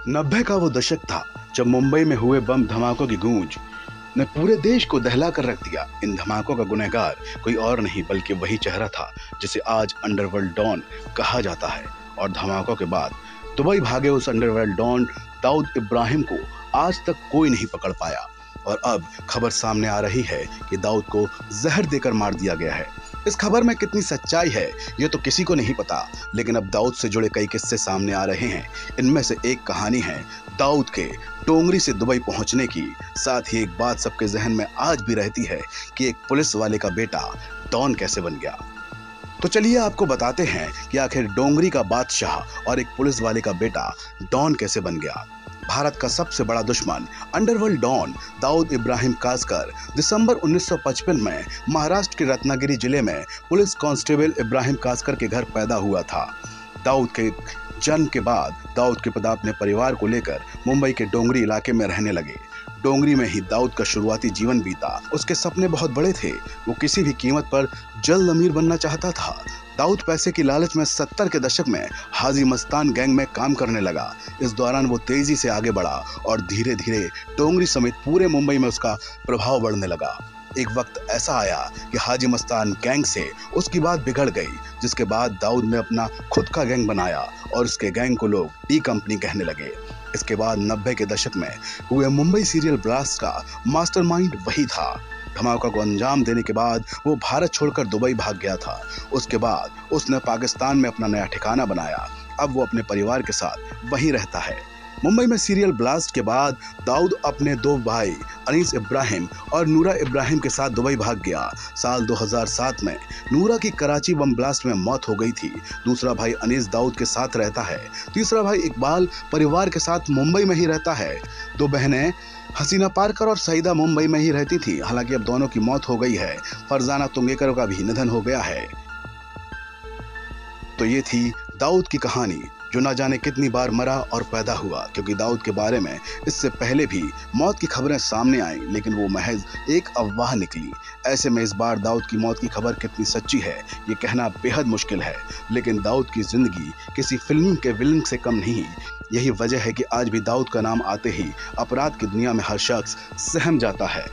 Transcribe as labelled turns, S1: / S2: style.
S1: 90 का वो दशक था जब मुंबई में हुए बम धमाकों की गूंज ने पूरे देश को दहला कर रख दिया। इन धमाकों का गुनहगार कोई और नहीं बल्कि वही चेहरा था जिसे आज अंडरवर्ल्ड डॉन कहा जाता है। और धमाकों के बाद दुबई भागे उस अंडरवर्ल्ड डॉन दाऊद इब्राहिम को आज तक कोई नहीं पकड़ पाया। और अब खबर सामने आ रही है कि दाऊद को जहर देकर मार दिया गया है। इस खबर में कितनी सच्चाई है ये तो किसी को नहीं पता, लेकिन अब दाऊद से जुड़े कई किस्से सामने आ रहे हैं। इनमें से एक कहानी है दाऊद के डोंगरी से दुबई पहुंचने की। साथ ही एक बात सबके जहन में आज भी रहती है कि एक पुलिस वाले का बेटा डॉन कैसे बन गया। तो चलिए आपको बताते हैं कि आखिर डोंगरी का बादशाह और एक पुलिस वाले का बेटा डॉन कैसे बन गया। भारत का सबसे बड़ा दुश्मन अंडरवर्ल्ड डॉन दाऊद इब्राहिम कासकर दिसंबर 1955 में महाराष्ट्र के रत्नागिरी जिले में पुलिस कांस्टेबल इब्राहिम कासकर के घर पैदा हुआ था। दाऊद के जन्म के बाद दाऊद के पिता अपने परिवार को लेकर मुंबई के डोंगरी इलाके में रहने लगे। डोंगरी में ही दाऊद का शुरुआती जीवन बीता। उसके सपने बहुत बड़े थे। वो किसी भी कीमत पर जल्द अमीर बनना चाहता था। दाऊद पैसे की लालच में 70 के दशक में हाजी मस्तान गैंग में काम करने लगा। इस दौरान वो तेजी से आगे बढ़ा और धीरे धीरे डोंगरी समेत पूरे मुंबई में उसका प्रभाव बढ़ने लगा। एक वक्त ऐसा आया कि हाजी मस्तान गैंग से उसकी बात बिगड़ गई, जिसके बाद दाऊद ने अपना खुद का गैंग बनाया और उसके गैंग को लोग टी कंपनी कहने लगे। इसके बाद 90 के दशक में हुए मुंबई सीरियल ब्लास्ट का मास्टरमाइंड वही था। धमाका को अंजाम देने के बाद वो भारत छोड़कर दुबई भाग गया था। उसके बाद उसने पाकिस्तान में अपना नया ठिकाना बनाया। अब वो अपने परिवार के साथ वहीं रहता है। मुंबई में सीरियल ब्लास्ट के बाद दाऊद अपने दो भाई अनीस इब्राहिम और नूरा इब्राहिम के साथ दुबई भाग गया। साल 2007 में नूरा की कराची बम ब्लास्ट में मौत हो गई थी। दूसरा भाई अनीस दाऊद के साथ रहता है। तीसरा भाई इकबाल परिवार के साथ मुंबई में ही रहता है। दो बहनें हसीना पारकर और सईदा मुंबई में ही रहती थी। हालांकि अब दोनों की मौत हो गई है। फरजाना तुंगेकर का भी निधन हो गया है। तो ये थी दाऊद की कहानी, जो ना जाने कितनी बार मरा और पैदा हुआ, क्योंकि दाऊद के बारे में इससे पहले भी मौत की खबरें सामने आईं, लेकिन वो महज एक अफवाह निकली। ऐसे में इस बार दाऊद की मौत की खबर कितनी सच्ची है ये कहना बेहद मुश्किल है। लेकिन दाऊद की जिंदगी किसी फिल्म के विलन से कम नहीं। यही वजह है कि आज भी दाऊद का नाम आते ही अपराध की दुनिया में हर शख्स सहम जाता है।